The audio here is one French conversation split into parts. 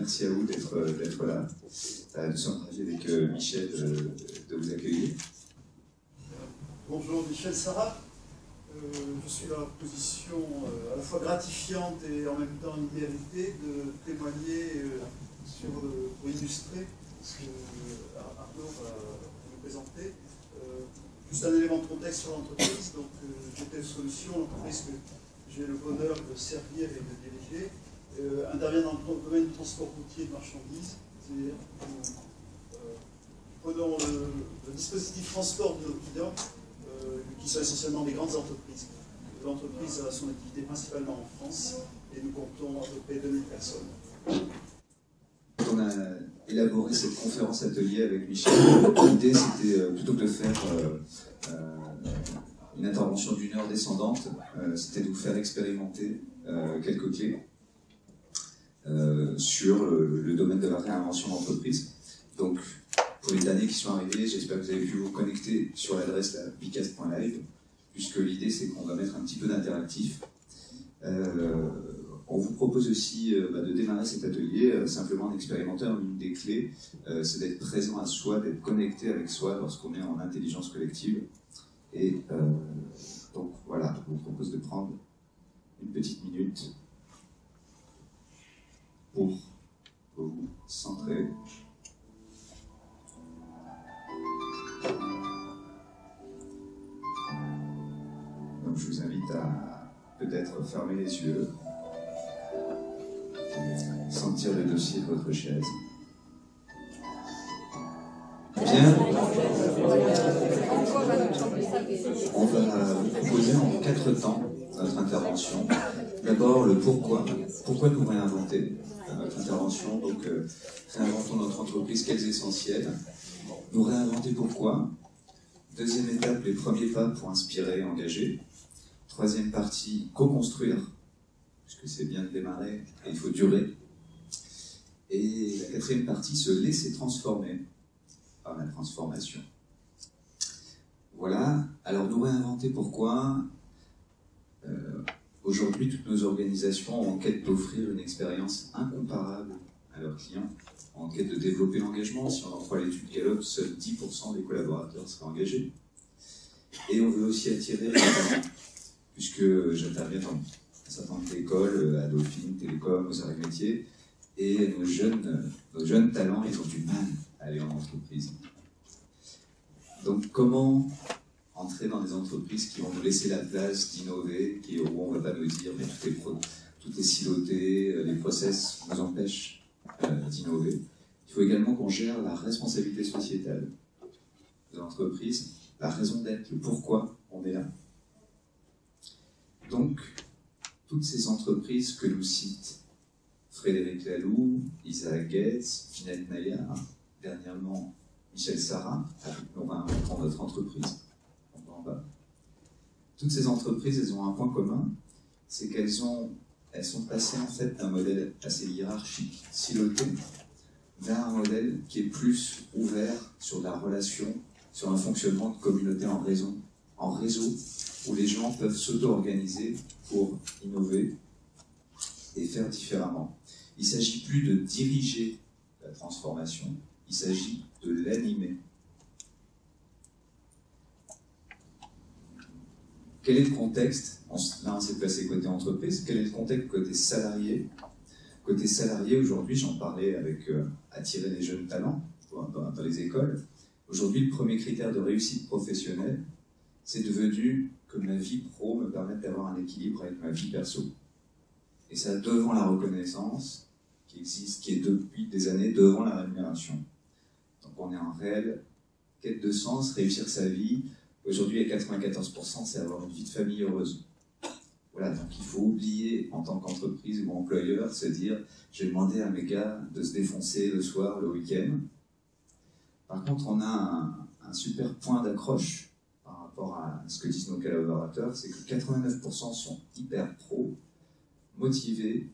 merci à vous d'être là. Nous sommes ravis avec Michel de vous accueillir. Bonjour, Michel Sarrat. Je suis dans la position à la fois gratifiante et en même temps méritée de témoigner pour illustrer ce que Arnaud va nous présenter. Juste un élément de contexte sur l'entreprise. Donc, GTL Solutions, l'entreprise que j'ai le bonheur de servir et de diriger, intervient dans le domaine du transport routier de marchandises. C'est-à-dire que nous prenons le dispositif transport de nos clients, qui sont essentiellement des grandes entreprises. L'entreprise a son activité principalement en France et nous comptons à peu près 2000 personnes. On a élaboré cette conférence atelier avec Michel. L'idée, c'était plutôt que de faire une intervention d'1 heure descendante, c'était de vous faire expérimenter quelques clés sur le domaine de la réinvention d'entreprise. Donc, pour les derniers qui sont arrivés, j'espère que vous avez pu vous connecter sur l'adresse bicast.live, puisque l'idée c'est qu'on va mettre un petit peu d'interactif. On vous propose aussi de démarrer cet atelier simplement en expérimentant une des clés, c'est d'être présent à soi, d'être connecté avec soi lorsqu'on est en intelligence collective. Et donc voilà, je vous propose de prendre une petite minute pour vous centrer. Donc je vous invite à peut-être fermer les yeux, sentir le dossier de votre chaise. Bien, on va vous proposer en 4 temps notre intervention. D'abord le pourquoi nous réinventer notre intervention, donc réinventons notre entreprise, quels essentiels, nous réinventer pourquoi. Deuxième étape, les premiers pas pour inspirer et engager. Troisième partie, co-construire, puisque c'est bien de démarrer et il faut durer. Et la quatrième partie, se laisser transformer par la transformation. Voilà, alors nous réinventer pourquoi. Aujourd'hui, toutes nos organisations ont en quête d'offrir une expérience incomparable à leurs clients, en quête de développer l'engagement. Si on en croit l'étude Gallup, seuls 10% des collaborateurs seraient engagés. Et on veut aussi attirer les talents, puisque j'interviens dans un certain nombre d'écoles, à Dauphine, Télécom, aux arts et métiers, et nos jeunes talents, ils ont du mal à aller en entreprise. Donc comment entrer dans des entreprises qui vont nous laisser la place d'innover, où on ne va pas nous dire mais tout est siloté, les process nous empêchent d'innover. Il faut également qu'on gère la responsabilité sociétale de l'entreprise, la raison d'être, le pourquoi on est là. Donc, toutes ces entreprises que nous citent Frédéric Laloux, Isaac Gates, Finette Nayar, dernièrement Michel Sarrat, on va prendre notre entreprise. Toutes ces entreprises, elles ont un point commun, c'est qu'elles sont passées en fait d'un modèle assez hiérarchique, siloté, vers un modèle qui est plus ouvert sur la relation, sur un fonctionnement de communauté en réseau, où les gens peuvent s'auto-organiser pour innover et faire différemment. Il ne s'agit plus de diriger la transformation, il s'agit de l'animer. Quel est le contexte? Là, on s'est placé côté entreprise. Quel est le contexte côté salarié? Côté salarié, aujourd'hui, j'en parlais avec attirer les jeunes talents dans les écoles. Aujourd'hui, le premier critère de réussite professionnelle, c'est devenu que ma vie pro me permette d'avoir un équilibre avec ma vie perso. Et ça devant la reconnaissance qui existe, qui est depuis des années devant la rémunération. Donc on est en réelle quête de sens, réussir sa vie. Aujourd'hui, à 94%, c'est avoir une vie de famille heureuse. Voilà, donc il faut oublier, en tant qu'entreprise ou employeur, se dire « j'ai demandé à mes gars de se défoncer le soir, le week-end ». Par contre, on a un super point d'accroche par rapport à ce que disent nos collaborateurs, c'est que 89% sont hyper pro, motivés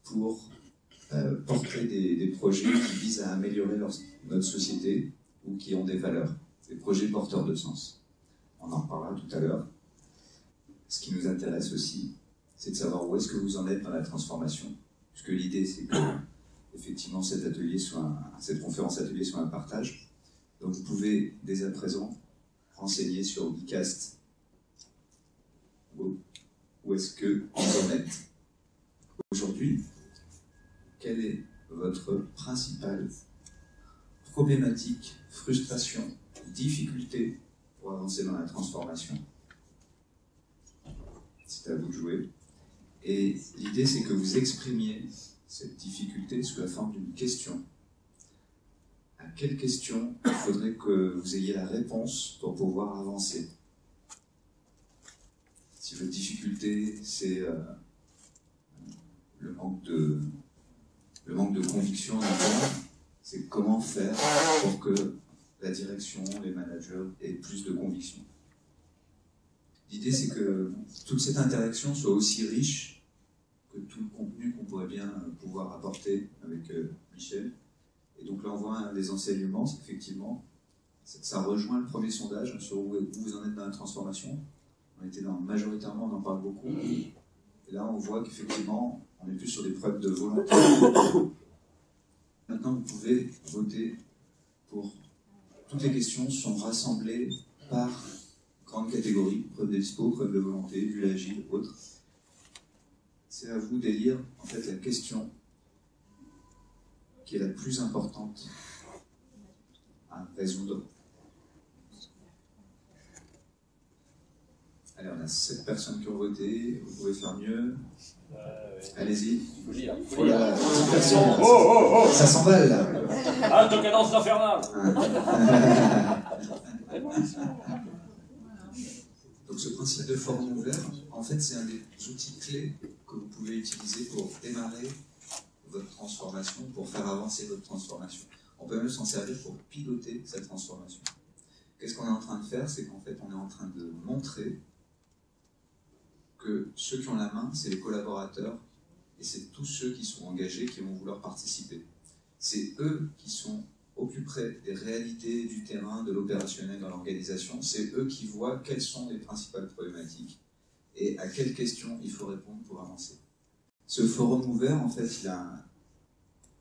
pour porter des projets qui visent à améliorer notre société ou qui ont des valeurs, des projets porteurs de sens. On en reparlera tout à l'heure. Ce qui nous intéresse aussi, c'est de savoir où est-ce que vous en êtes dans la transformation. Puisque l'idée, c'est que effectivement cette conférence atelier soit un partage. Donc vous pouvez dès à présent renseigner sur Bicast où est-ce que vous en êtes. Aujourd'hui, quelle est votre principale problématique, frustration, difficulté pour avancer dans la transformation? C'est à vous de jouer. Et l'idée, c'est que vous exprimiez cette difficulté sous la forme d'une question. À quelle question il faudrait que vous ayez la réponse pour pouvoir avancer? Si votre difficulté, c'est le manque de conviction, c'est comment faire pour que la direction, les managers aient plus de conviction. L'idée, c'est que toute cette interaction soit aussi riche que tout le contenu qu'on pourrait bien pouvoir apporter avec Michel. Et donc là, on voit un des enseignements, c'est qu'effectivement, ça rejoint le premier sondage sur où vous en êtes dans la transformation. On était majoritairement, on en parle beaucoup. Et là, on voit qu'effectivement, on est plus sur des preuves de volonté. Maintenant, vous pouvez voter pour... Toutes les questions sont rassemblées par grande catégorie, preuve de dispo, preuve de volonté, bulle agile, autres. C'est à vous d'élire en fait la question qui est la plus importante à résoudre. Allez, on a 7 personnes qui ont voté, vous pouvez faire mieux. Allez-y. Voilà, 10 personnes. Ça s'emballe là. Ah, de cadence infernale. Donc ce principe de forum ouvert, en fait, c'est un des outils clés que vous pouvez utiliser pour démarrer votre transformation, pour faire avancer votre transformation. On peut même s'en servir pour piloter cette transformation. Qu'est-ce qu'on est en train de faire? C'est qu'en fait, on est en train de montrer que ceux qui ont la main, c'est les collaborateurs, et c'est tous ceux qui sont engagés qui vont vouloir participer. C'est eux qui sont au plus près des réalités du terrain, de l'opérationnel dans l'organisation. C'est eux qui voient quelles sont les principales problématiques et à quelles questions il faut répondre pour avancer. Ce forum ouvert, en fait,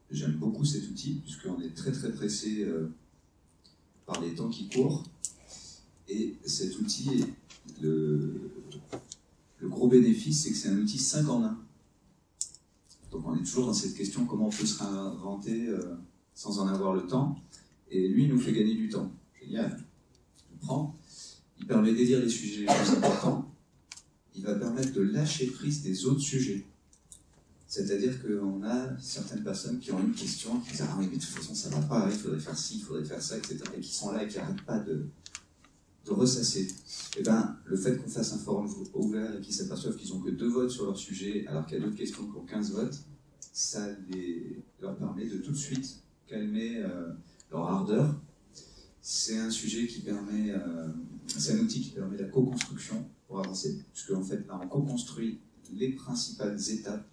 j'aime beaucoup cet outil, puisqu'on est très très pressé par les temps qui courent. Et cet outil, le gros bénéfice, c'est que c'est un outil 5 en 1. Donc on est toujours dans cette question, comment on peut se réinventer sans en avoir le temps. Et lui, il nous fait gagner du temps. Génial. Il prend, il permet d'élire les sujets les plus importants. Il va permettre de lâcher prise des autres sujets. C'est-à-dire qu'on a certaines personnes qui ont une question, qui disent « Ah oui, mais de toute façon, ça ne va pas, il faudrait faire ci, il faudrait faire ça, etc. » et qui sont là et qui n'arrêtent pas de ressasser. Et bien, le fait qu'on fasse un forum ouvert et qu'ils s'aperçoivent qu'ils n'ont que 2 votes sur leur sujet, alors qu'il y a d'autres questions qui ont 15 votes, ça leur permet de tout de suite calmer leur ardeur. C'est un sujet qui permet, c'est un outil qui permet la co-construction pour avancer, puisque en fait, là, on co-construit les principales étapes,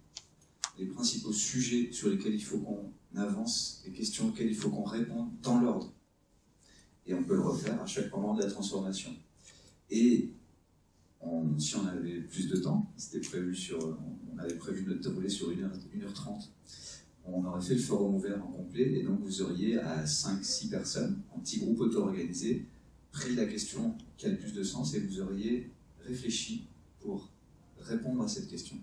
les principaux sujets sur lesquels il faut qu'on avance, les questions auxquelles il faut qu'on réponde dans l'ordre. Et on peut le refaire à chaque moment de la transformation. Et si on avait plus de temps, on avait prévu de dérouler sur 1h30, on aurait fait le forum ouvert en complet, et donc vous auriez à 5-6 personnes, en petits groupes auto-organisés, pris la question qui a le plus de sens, et vous auriez réfléchi pour répondre à cette question.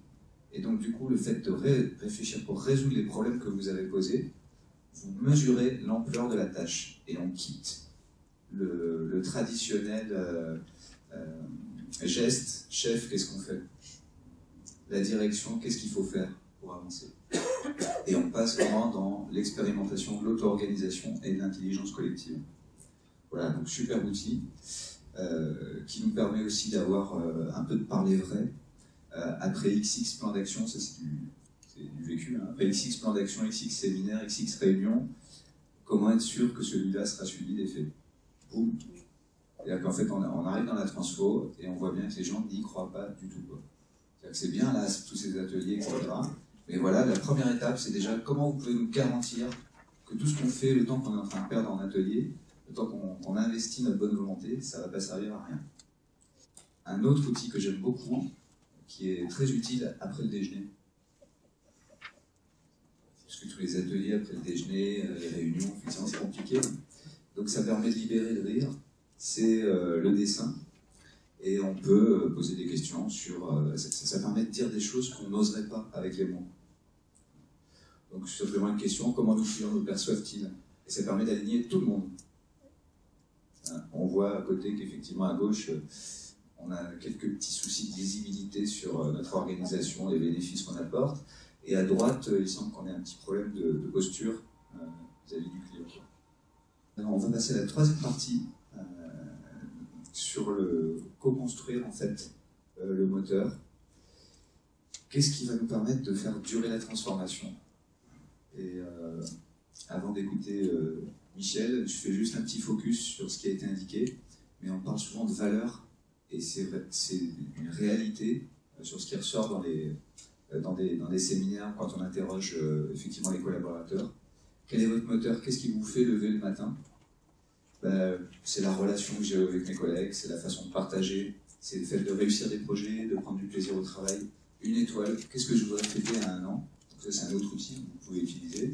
Et donc du coup, le fait de réfléchir pour résoudre les problèmes que vous avez posés, vous mesurez l'ampleur de la tâche, et on quitte le traditionnel geste, chef, qu'est-ce qu'on fait? La direction, qu'est-ce qu'il faut faire pour avancer? Et on passe vraiment dans l'expérimentation de l'auto-organisation et de l'intelligence collective. Voilà, donc super outil qui nous permet aussi d'avoir un peu de parler vrai. Après XX plan d'action, ça c'est du vécu, hein. Après XX plan d'action, XX séminaire, XX réunion, comment être sûr que celui-là sera suivi des faits? Boum. C'est-à-dire qu'en fait, on arrive dans la transfo et on voit bien que les gens n'y croient pas du tout. C'est-à-dire que c'est bien là, tous ces ateliers, etc. Mais voilà, la première étape, c'est déjà comment vous pouvez nous garantir que tout ce qu'on fait, le temps qu'on est en train de perdre en atelier, le temps qu'on investit notre bonne volonté, ça ne va pas servir à rien. Un autre outil que j'aime beaucoup, qui est très utile après le déjeuner, puisque tous les ateliers après le déjeuner, les réunions, effectivement c'est compliqué. Donc ça permet de libérer le rire, c'est le dessin, et on peut poser des questions sur... ça permet de dire des choses qu'on n'oserait pas avec les mots. Donc simplement une question, comment nos clients nous perçoivent-ils? Et ça permet d'aligner tout le monde. On voit à côté qu'effectivement à gauche, on a quelques petits soucis de lisibilité sur notre organisation, les bénéfices qu'on apporte, et à droite, il semble qu'on ait un petit problème de posture vis-à-vis du client. Alors, on va passer à la troisième partie, sur le co-construire en fait le moteur. Qu'est-ce qui va nous permettre de faire durer la transformation? Et avant d'écouter Michel, je fais juste un petit focus sur ce qui a été indiqué, mais on parle souvent de valeur, et c'est une réalité sur ce qui ressort dans des séminaires quand on interroge effectivement les collaborateurs. Quel est votre moteur? Qu'est-ce qui vous fait lever le matin? C'est la relation que j'ai avec mes collègues, c'est la façon de partager, c'est le fait de réussir des projets, de prendre du plaisir au travail. Une étoile, qu'est-ce que je voudrais fêter à 1 an? Ça, c'est un autre outil que vous pouvez utiliser.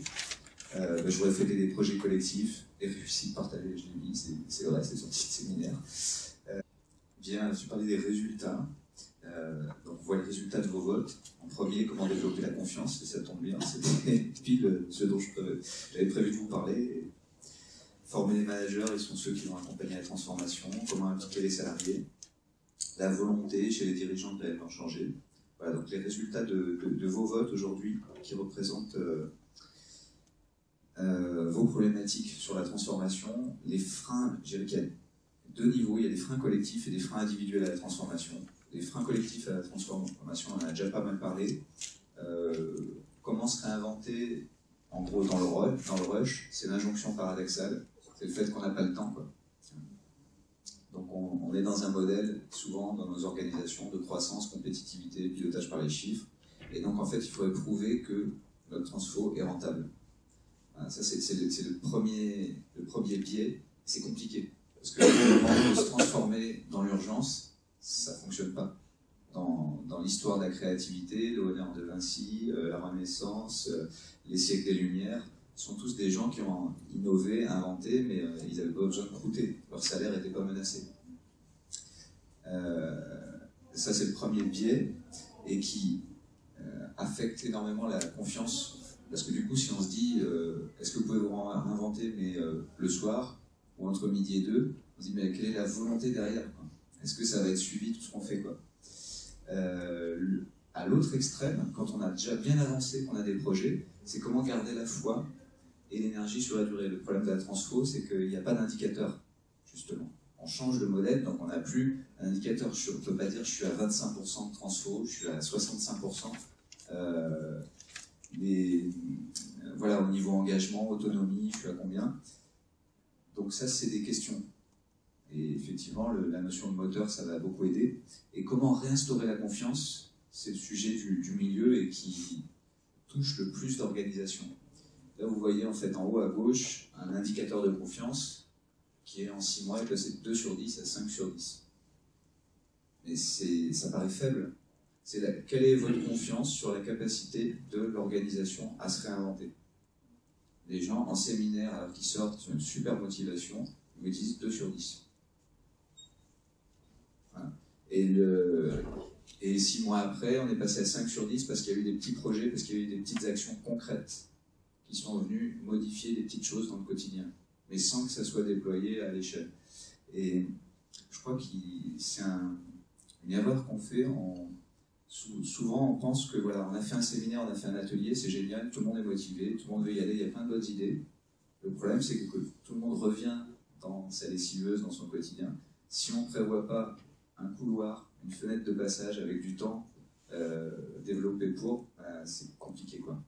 Je voudrais fêter des projets collectifs, des réussites partagées, je l'ai dit, c'est vrai, c'est sorti de séminaire. Je parlais des résultats. Donc, on voit les résultats de vos votes. En premier, comment développer la confiance, et ça tombe bien, c'était pile ce dont j'avais prévu de vous parler. Et former les managers, ils sont ceux qui vont accompagner la transformation, comment impliquer les salariés, la volonté chez les dirigeants de réellement changer. Voilà, donc les résultats de vos votes aujourd'hui qui représentent vos problématiques sur la transformation, les freins, je dirais qu'il y a 2 niveaux, il y a des freins collectifs et des freins individuels à la transformation. Les freins collectifs à la transformation, on en a déjà pas mal parlé. Comment se réinventer, en gros dans le rush, c'est l'injonction paradoxale, c'est le fait qu'on n'a pas le temps, quoi. Donc on est dans un modèle, souvent dans nos organisations, de croissance, compétitivité, pilotage par les chiffres, et donc en fait il faudrait prouver que notre transfo est rentable. Ça c'est le premier biais, c'est compliqué, parce que le moment de se transformer dans l'urgence, ça ne fonctionne pas. Dans l'histoire de la créativité, le Léonard de Vinci, la Renaissance, les siècles des Lumières, sont tous des gens qui ont innové, inventé, mais ils n'avaient pas besoin de croûter. Leur salaire n'était pas menacé. Ça, c'est le premier biais, et qui affecte énormément la confiance. Parce que du coup, si on se dit, est-ce que vous pouvez vous réinventer, mais le soir, ou entre midi et 2, on se dit, mais quelle est la volonté derrière, quoi? Est-ce que ça va être suivi, tout ce qu'on fait, quoi? À l'autre extrême, quand on a déjà bien avancé, qu'on a des projets, c'est comment garder la foi et l'énergie sur la durée. Le problème de la transfo, c'est qu'il n'y a pas d'indicateur, justement. On change de modèle, donc on n'a plus un indicateur. On ne peut pas dire je suis à 25% de transfo, je suis à 65%. Voilà, au niveau engagement, autonomie, je suis à combien? Donc ça, c'est des questions. Et effectivement, la notion de moteur, ça va beaucoup aider. Et comment réinstaurer la confiance, c'est le sujet du milieu et qui touche le plus d'organisations. Là, vous voyez en fait en haut à gauche un indicateur de confiance qui est en 6 mois est passé de 2 sur 10 à 5 sur 10. Mais ça paraît faible. Quelle est votre confiance sur la capacité de l'organisation à se réinventer? Les gens en séminaire, alors qu'ils sortent, ils ont une super motivation, ils me disent 2 sur 10. Voilà. Et 6 mois après, on est passé à 5 sur 10 parce qu'il y a eu des petits projets, parce qu'il y a eu des petites actions concrètes qui sont venues modifier des petites choses dans le quotidien, mais sans que ça soit déployé à l'échelle. Et je crois que c'est une erreur qu'on fait. Souvent, on pense que voilà, on a fait un séminaire, on a fait un atelier, c'est génial, tout le monde est motivé, tout le monde veut y aller, il y a plein d'autres idées. Le problème, c'est que tout le monde revient dans sa lessiveuse, dans son quotidien. Si on ne prévoit pas un couloir, une fenêtre de passage avec du temps développé c'est compliqué, quoi.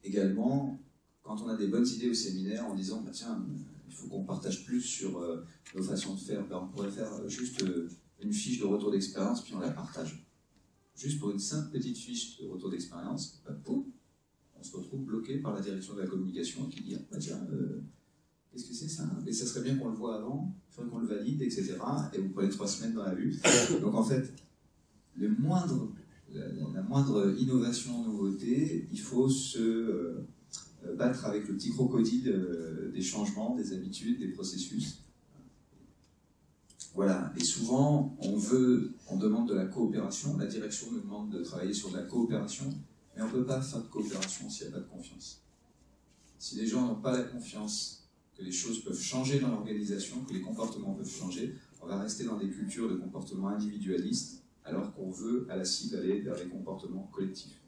Également, quand on a des bonnes idées au séminaire en disant tiens, il faut qu'on partage plus sur nos façons de faire, on pourrait faire juste une fiche de retour d'expérience puis on la partage. Juste pour une simple petite fiche de retour d'expérience, poum, on se retrouve bloqué par la direction de la communication qui dit tiens, qu'est-ce que c'est ça? Et ça serait bien qu'on le voit avant, il faudrait qu'on le valide, etc. Et vous prenez 3 semaines dans la lutte. Donc en fait, la moindre innovation, nouveautés, il faut se battre avec le petit crocodile des changements, des habitudes, des processus. Voilà, et souvent on demande de la coopération, la direction nous demande de travailler sur de la coopération, mais on ne peut pas faire de coopération s'il n'y a pas de confiance. Si les gens n'ont pas la confiance que les choses peuvent changer dans l'organisation, que les comportements peuvent changer, on va rester dans des cultures de comportements individualistes, alors qu'on veut à la cible aller vers les comportements collectifs.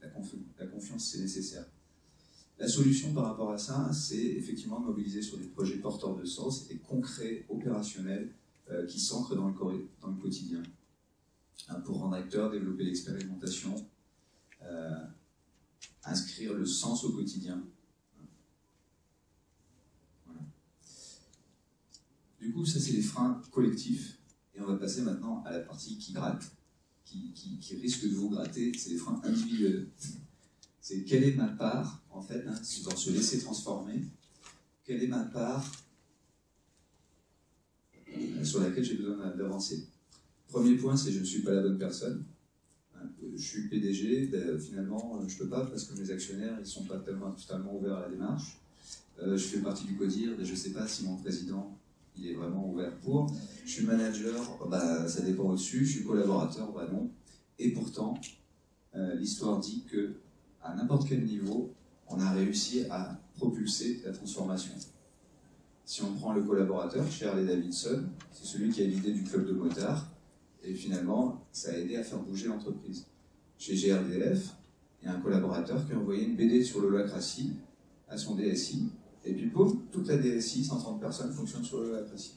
La confiance, c'est nécessaire. La solution par rapport à ça, c'est effectivement de mobiliser sur des projets porteurs de sens et concrets, opérationnels, qui s'ancrent dans le quotidien. Pour rendre acteur, développer l'expérimentation, inscrire le sens au quotidien. Voilà. Du coup, ça c'est les freins collectifs. Et on va passer maintenant à la partie qui gratte, qui risque de vous gratter, c'est les freins individuels. C'est quelle est ma part, en fait, dans se laisser transformer, quelle est ma part sur laquelle j'ai besoin d'avancer. Premier point, c'est je ne suis pas la bonne personne. Je suis PDG, finalement, je ne peux pas parce que mes actionnaires ils sont pas totalement ouverts à la démarche. Je fais partie du CODIR, je ne sais pas si mon président il est vraiment ouvert pour. Je suis manager, ça dépend au-dessus. Je suis collaborateur, non. Et pourtant, l'histoire dit que à n'importe quel niveau, on a réussi à propulser la transformation. Si on prend le collaborateur, chez Harley-Davidson, c'est celui qui a l'idée du club de motards, et finalement, ça a aidé à faire bouger l'entreprise. Chez GRDF, il y a un collaborateur qui a envoyé une BD sur l'holacratie à son DSI, et puis pouf, toute la DSI, 130 personnes, fonctionne sur l'holacratie.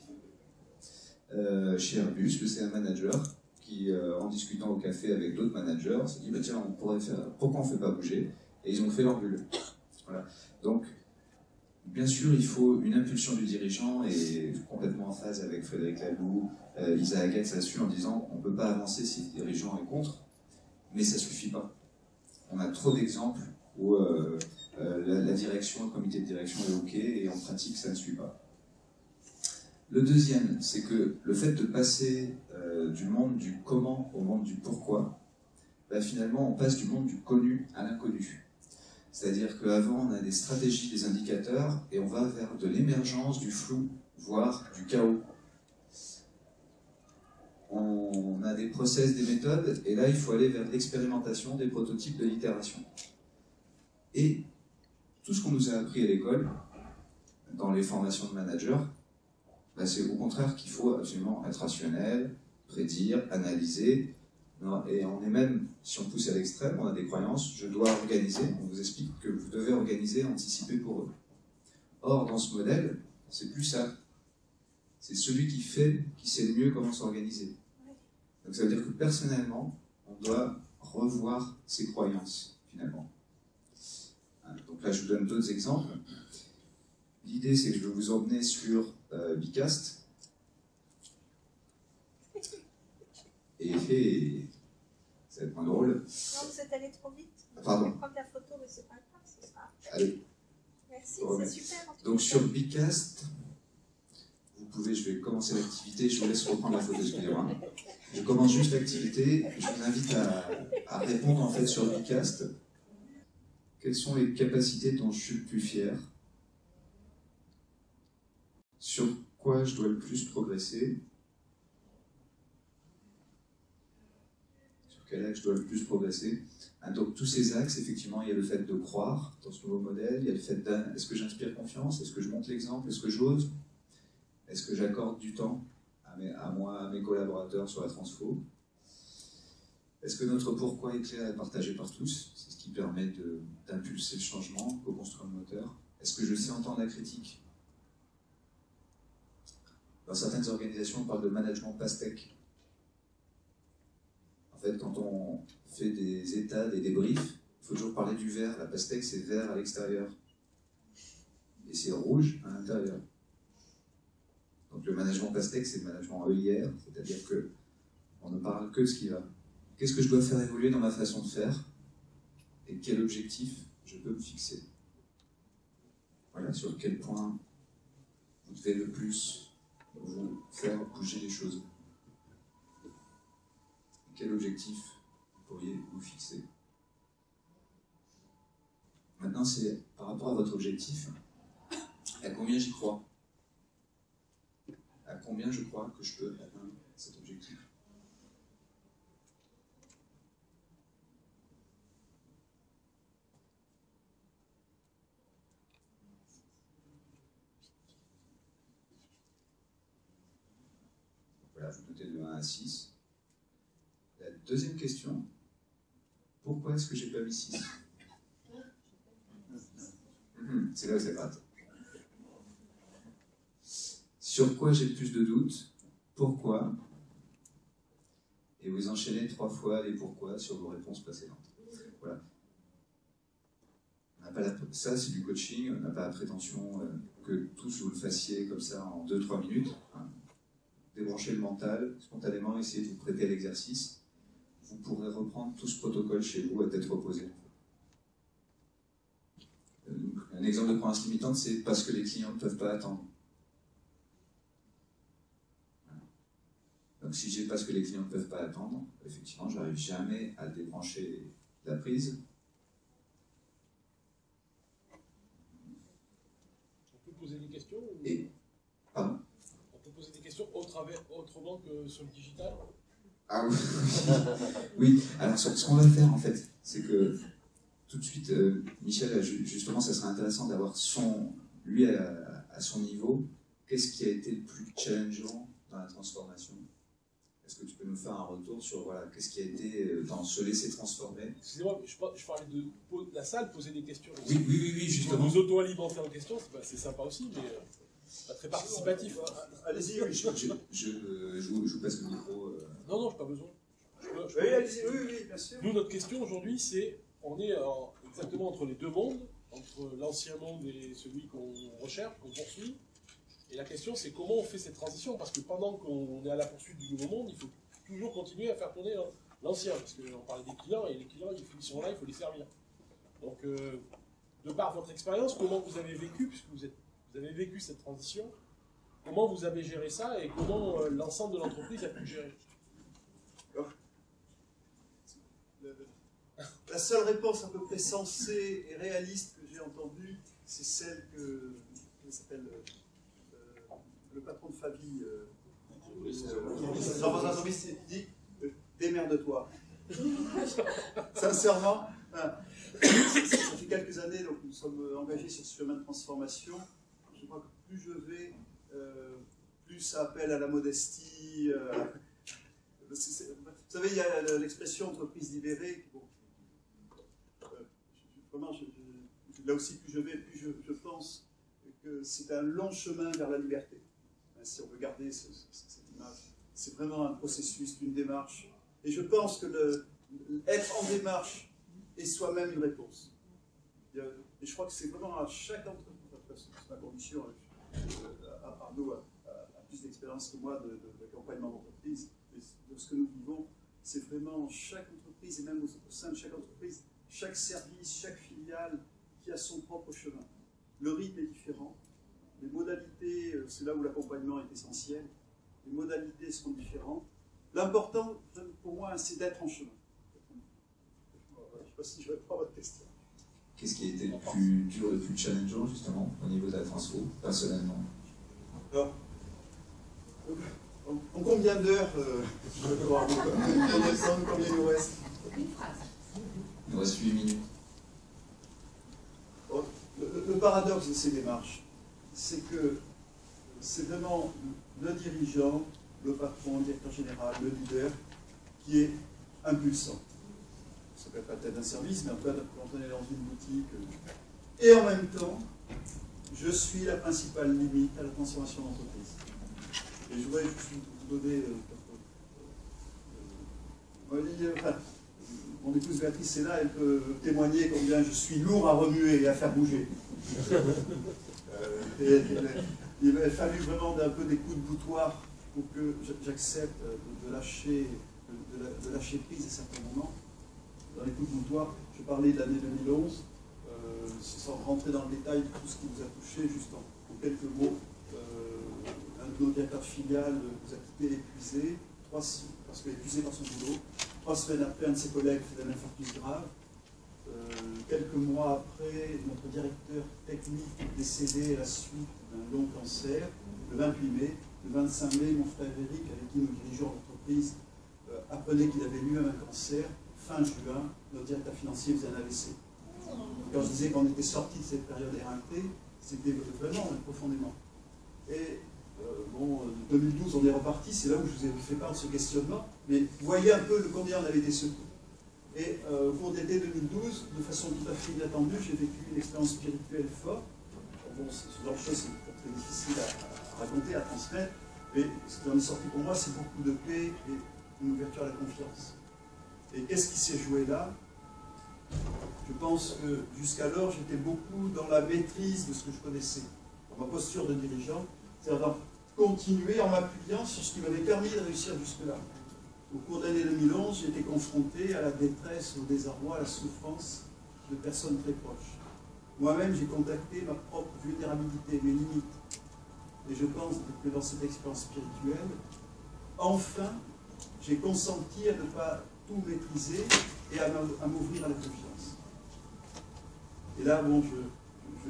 Chez Airbus, c'est un manager qui, en discutant au café avec d'autres managers, s'est dit tiens, on pourrait faire, pourquoi on ne fait pas bouger? Et ils ont fait leur bulle. Voilà. Donc, bien sûr, il faut une impulsion du dirigeant, et complètement en phase avec Frédéric Laloux, Lisa Haguet là-dessus, en disant on ne peut pas avancer si le dirigeant est contre, mais ça ne suffit pas. On a trop d'exemples où la direction, le comité de direction est OK, et en pratique, ça ne suit pas. Le deuxième, c'est que le fait de passer du monde du comment au monde du pourquoi, finalement, on passe du monde du connu à l'inconnu. C'est-à-dire qu'avant, on a des stratégies, des indicateurs, et on va vers de l'émergence, du flou, voire du chaos. On a des process, des méthodes, et là, il faut aller vers l'expérimentation, des prototypes, de l'itération. Et tout ce qu'on nous a appris à l'école, dans les formations de managers, c'est au contraire qu'il faut absolument être rationnel, prédire, analyser. Et on est même, si on pousse à l'extrême, on a des croyances, je dois organiser, on vous explique que vous devez organiser, anticiper pour eux. Or, dans ce modèle, c'est plus ça. C'est celui qui fait, qui sait le mieux comment s'organiser. Donc ça veut dire que personnellement, on doit revoir ses croyances, finalement. Donc là, je vous donne d'autres exemples. L'idée, c'est que je vais vous emmener sur Bicast. Et ça va être moins drôle. Non, vous êtes allé trop vite. Pardon. Je vais prendre la photo, mais c'est pas grave, c'est ça. Allez. Merci, c'est super. Donc sur Bicast, vous pouvez, je vais commencer l'activité, je vous laisse reprendre la photo, excusez-moi. Je commence juste l'activité, je vous invite à répondre en fait sur Bicast. Quelles sont les capacités dont je suis le plus fier? Sur quoi je dois le plus progresser? Sur quel axe je dois le plus progresser? Donc tous ces axes, effectivement, il y a le fait de croire dans ce nouveau modèle, il y a le fait est-ce que j'inspire confiance, est-ce que je montre l'exemple, est-ce que j'ose, est-ce que j'accorde du temps à moi, à mes collaborateurs sur la transfo, est-ce que notre pourquoi est clair et partagé par tous, c'est ce qui permet d'impulser le changement, de construire le moteur, est-ce que je sais entendre la critique? Dans certaines organisations, on parle de management pastèque. En fait, quand on fait des états, des débriefs, il faut toujours parler du vert. La pastèque, c'est vert à l'extérieur. Et c'est rouge à l'intérieur. Donc le management pastèque, c'est le management œillère, c'est-à-dire qu'on ne parle que de ce qui va. Qu'est-ce que je dois faire évoluer dans ma façon de faire? Et quel objectif je peux me fixer? Voilà, sur quel point vous devez le plus vous faire bouger les choses. Quel objectif vous pourriez vous fixer? Maintenant, c'est par rapport à votre objectif, à combien j'y crois? À combien je crois que je peux atteindre cet objectif? Voilà, vous notez de 1 à 6. La deuxième question, pourquoi est-ce que j'ai pas mis 6? C'est là où c'est rate. Sur quoi j'ai plus de doutes? Pourquoi? Et vous enchaînez 3 fois les pourquoi sur vos réponses précédentes. Voilà. On n'a pas ça, c'est du coaching. On n'a pas la prétention que tous vous le fassiez comme ça en 2-3 minutes. Hein. Débranchez le mental, spontanément, essayez de vous prêter à l'exercice. Vous pourrez reprendre tout ce protocole chez vous à tête reposée. Un exemple de croyance limitante, c'est parce que les clients ne peuvent pas attendre. Donc si j'ai parce que les clients ne peuvent pas attendre, effectivement, je n'arrive jamais à débrancher la prise. On peut poser des questions Et, pardon? On peut poser des questions autrement que sur le digital? Ah oui. Oui, alors ce qu'on va faire en fait, c'est que tout de suite, Michel, justement, ça serait intéressant d'avoir lui à son niveau, qu'est-ce qui a été le plus challengeant dans la transformation? Est-ce que tu peux nous faire un retour sur voilà, qu'est-ce qui a été dans se laisser transformer? Excusez-moi, je parlais de la salle, poser des questions. Oui, justement. Vous auto-alimenter en question, c'est sympa aussi, mais pas très participatif. Allez-y, oui. Je vous passe le micro. Non, je n'ai pas besoin. Oui, allez-y, oui, bien sûr. Nous, notre question aujourd'hui, c'est, on est exactement entre les deux mondes, entre l'ancien monde et celui qu'on recherche, qu'on poursuit. Et la question, c'est comment on fait cette transition? Parce que pendant qu'on est à la poursuite du nouveau monde, il faut toujours continuer à faire tourner l'ancien. Parce qu'on parlait des clients, et les clients, ils sont là, il faut les servir. Donc, de par votre expérience, comment vous avez vécu, puisque vous avez vécu cette transition, comment vous avez géré ça et comment l'ensemble de l'entreprise a pu gérer? La seule réponse à peu près sensée et réaliste que j'ai entendue, c'est celle que s'appelle le patron de Fabi, Jean-François Zomis, dit démerde-toi. Sincèrement, ça fait quelques années donc nous sommes engagés sur ce chemin de transformation. Je crois que plus je vais, plus ça appelle à la modestie. Vous savez, il y a l'expression entreprise libérée. Bon, vraiment, là aussi, plus je vais, plus je pense que c'est un long chemin vers la liberté. Si on veut garder cette image, c'est vraiment un processus, une démarche. Et je pense que être en démarche est soi-même une réponse. Et je crois que c'est vraiment à chaque entreprise, c'est ma condition, Arnaud a plus d'expérience que moi de l'accompagnement d'entreprise, de ce que nous vivons, c'est vraiment chaque entreprise, et même au sein de chaque entreprise, chaque service, chaque filiale qui a son propre chemin. Le rythme est différent. Les modalités, c'est là où l'accompagnement est essentiel, les modalités seront différentes. L'important, pour moi, c'est d'être en chemin. Je ne sais pas si je réponds à votre question. Qu'est-ce qui a été le plus dur, le plus challengeant, justement, au niveau de la transfo, personnellement? Alors, en combien d'heures combien il nous reste? Une phrase. Il nous reste 8 minutes. Le paradoxe de ces démarches, c'est que c'est vraiment le dirigeant, le patron, le directeur général, le leader, qui est impulsant. Ça ne peut pas être un service, mais en tout cas, quand on est dans une boutique. Et en même temps, je suis la principale limite à la transformation d'entreprise. Et je voudrais juste vous donner... mon épouse Béatrice est là, elle peut témoigner combien je suis lourd à remuer et à faire bouger. Il m'a fallu vraiment un peu des coups de boutoir pour que j'accepte de lâcher prise à certains moments. Dans les coups de boutoir, je parlais de l'année 2011, sans rentrer dans le détail de tout ce qui vous a touché, juste en quelques mots. Un de nos directeurs de filiale vous a quitté épuisé, parce que épuisé par son boulot. 3 semaines après, un de ses collègues fait un infarctus grave. Quelques mois après, notre directeur technique est décédé à la suite d'un long cancer, le 28 mai. Le 25 mai, mon frère Eric, avec qui nous dirigeons l'entreprise, apprenait qu'il avait lui-même un cancer. Fin juin, notre directeur financier faisait un AVC. Quand je disais qu'on était sorti de cette période éreintée, c'était vraiment profondément. Et bon, 2012, on est reparti, c'est là où je vous ai fait part de ce questionnement. Mais vous voyez un peu combien on avait des secours. Et au cours d'été 2012, de façon tout à fait inattendue, j'ai vécu une expérience spirituelle forte. Bon, ce genre de choses, c'est très difficile à raconter, à transmettre, mais ce qui en est sorti pour moi, c'est beaucoup de paix et une ouverture à la confiance. Et qu'est-ce qui s'est joué là? Je pense que jusqu'alors, j'étais beaucoup dans la maîtrise de ce que je connaissais, dans ma posture de dirigeant, c'est-à-dire continuer en m'appuyant sur ce qui m'avait permis de réussir jusque-là. Au cours de l'année 2011, j'ai été confronté à la détresse, au désarroi, à la souffrance de personnes très proches. Moi-même, j'ai contacté ma propre vulnérabilité, mes limites. Et je pense que dans cette expérience spirituelle, enfin, j'ai consenti à ne pas tout maîtriser et à m'ouvrir à la confiance. Et là, bon,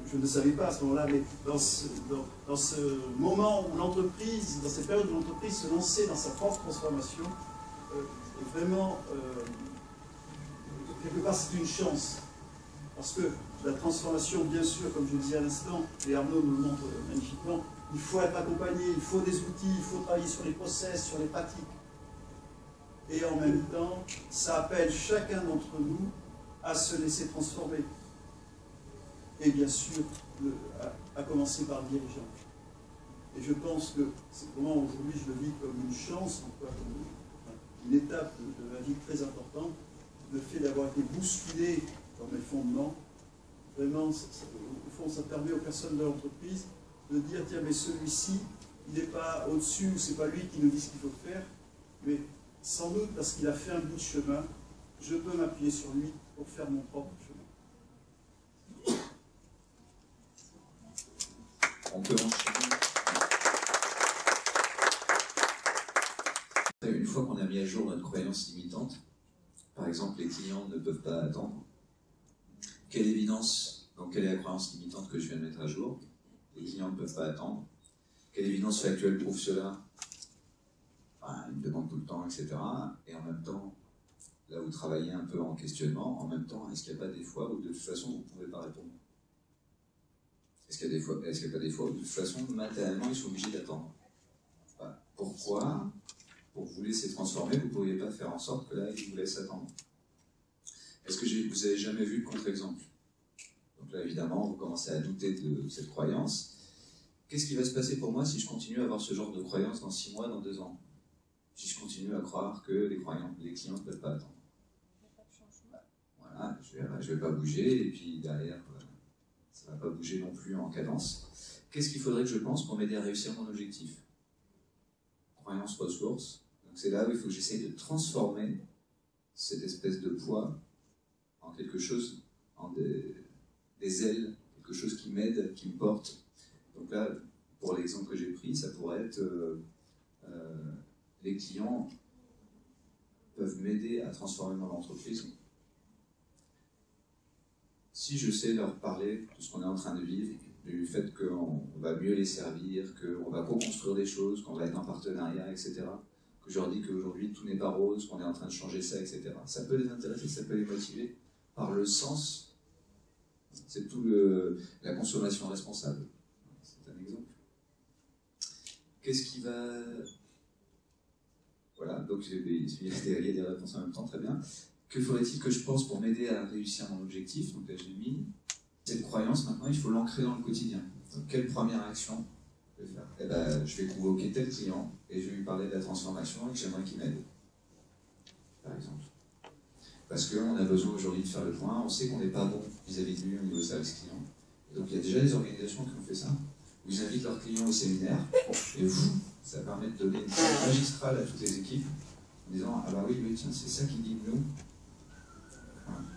je ne savais pas à ce moment-là, mais dans ce moment où l'entreprise, dans cette période où l'entreprise se lançait dans sa propre transformation, vraiment, quelque part, c'est une chance. Parce que la transformation, bien sûr, comme je le disais à l'instant, et Arnaud nous le montre magnifiquement, il faut être accompagné, il faut des outils, il faut travailler sur les process, sur les pratiques. Et en même temps, ça appelle chacun d'entre nous à se laisser transformer. Et bien sûr, à commencer par le dirigeant. Et je pense que c'est vraiment aujourd'hui, je le vis comme une chance, comme une étape de ma vie très importante, le fait d'avoir été bousculé dans mes fondements. Vraiment, au fond, ça permet aux personnes de l'entreprise de dire, tiens, mais celui-ci, il n'est pas au-dessus, c'est pas lui qui nous dit ce qu'il faut faire, mais sans doute parce qu'il a fait un bout de chemin, je peux m'appuyer sur lui pour faire mon propre chemin. On peut enchaîner. Une fois qu'on a mis à jour notre croyance limitante, par exemple, les clients ne peuvent pas attendre. Quelle évidence, donc quelle est la croyance limitante que je viens de mettre à jour? Les clients ne peuvent pas attendre. Quelle évidence factuelle prouve cela? Ils me demandent tout le temps, etc. Et en même temps, là où travailler un peu en questionnement, en même temps, est-ce qu'il n'y a pas des fois où de toute façon vous ne pouvez pas répondre? Est-ce qu'il n'y a pas des fois où de toute façon, matériellement, ils sont obligés d'attendre? Pourquoi, pour vous laisser transformer, vous ne pourriez pas faire en sorte que là, ils vous laissent attendre? Est-ce que vous n'avez jamais vu le contre-exemple? Donc là, évidemment, vous commencez à douter de cette croyance. Qu'est-ce qui va se passer pour moi si je continue à avoir ce genre de croyance dans 6 mois, dans 2 ans? Si je continue à croire que les clients ne peuvent pas attendre. Voilà, je ne vais pas bouger, et puis derrière, ça ne va pas bouger non plus en cadence. Qu'est-ce qu'il faudrait que je pense pour m'aider à réussir mon objectif? Croyance ressource. Donc c'est là où il faut que j'essaye de transformer cette espèce de poids en quelque chose, en des ailes, quelque chose qui m'aide, qui me porte. Donc là, pour l'exemple que j'ai pris, ça pourrait être les clients peuvent m'aider à transformer mon entreprise. Si je sais leur parler de ce qu'on est en train de vivre, du fait qu'on va mieux les servir, qu'on va co-construire des choses, qu'on va être en partenariat, etc., que je leur dis qu'aujourd'hui tout n'est pas rose, qu'on est en train de changer ça, etc., ça peut les intéresser, ça peut les motiver par le sens. C'est tout la consommation responsable. C'est un exemple. Qu'est-ce qui va... Voilà, donc il y a des réponses en même temps, très bien. Que faudrait-il que je pense pour m'aider à réussir mon objectif? Donc là, j'ai mis cette croyance, maintenant, il faut l'ancrer dans le quotidien. Donc, quelle première action je vais faire? Eh ben, je vais convoquer tel client et je vais lui parler de la transformation et que j'aimerais qu'il m'aide, par exemple. Parce qu'on a besoin aujourd'hui de faire le point, on sait qu'on n'est pas bon vis-à-vis de lui au niveau service client. Et donc, il y a déjà des organisations qui ont fait ça, où ils invitent leurs clients au séminaire, et vous, ça permet de donner une place magistrale à toutes les équipes, en disant, ah bah oui, tiens, c'est ça qui dit de nous.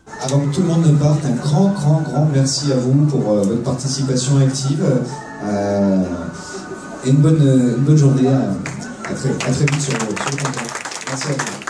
Avant que tout le monde ne parte, un grand merci à vous pour votre participation active et une bonne journée. À très vite sur le contact. Merci à vous.